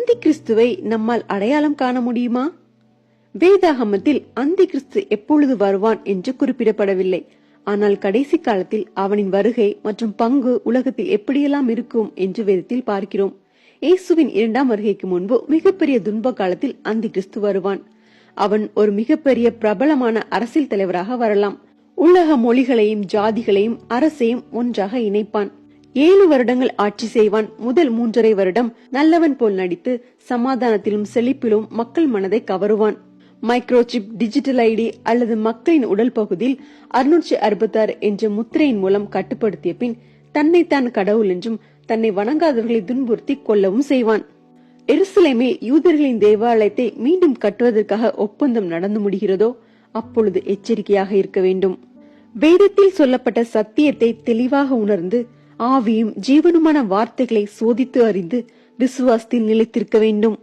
அந்தி கிறிஸ்துவை நம்மால் அடையாளம் காண முடியுமா? வேதாகமத்தில் அந்தி கிறிஸ்து எப்பொழுது வருவான் என்று குறிப்பிடப்படவில்லை. ஆனால் கடைசி காலத்தில் அவனின் வருகை மற்றும் பங்கு உலகத்தில் எப்படியெல்லாம் இருக்கும் என்று வேதத்தில் பார்க்கிறோம். இயேசுவின் 2ஆம் வருகைக்கு முன்பு மிகப்பெரிய துன்ப காலத்தில் அந்தி கிறிஸ்து வருவான். அவன் ஒரு மிகப்பெரிய பிரபலமான அரசியல் தலைவராக வரலாம். உலக மொழிகளையும் ஜாதிகளையும் அரசையும் ஒன்றாக இணைப்பான். 7 வருடங்கள் ஆட்சி செய்வான். முதல் 3.5 வருடம் நல்லவன் போல் நடித்து சமாதானத்திலும் செழிப்பிலும் மக்கள் மனதை கவருவான். மைக்ரோசிப், டிஜிட்டல் ஐடி அல்லது மக்களின் உடல் பகுதியில் 666 என்ற முத்திரையின் மூலம் கட்டுப்படுத்திய பின் தன்னைத்தான் கடவுள் என்றும் தன்னை வணங்காதவர்களை துன்புறுத்தி கொல்லவும் செய்வான். எருசலேமில் யூதர்களின் தேவாலயத்தை மீண்டும் கட்டுவதற்காக ஒப்பந்தம் நடந்து முடிகிறதோ அப்பொழுது எச்சரிக்கையாக இருக்க வேண்டும். வேதத்தில் சொல்லப்பட்ட சத்தியத்தை தெளிவாக உணர்ந்து ஆவியும் ஜீவனுமான வார்த்தைகளை சோதித்து அறிந்து விசுவாசத்தில் நிலைத்திருக்க வேண்டும்.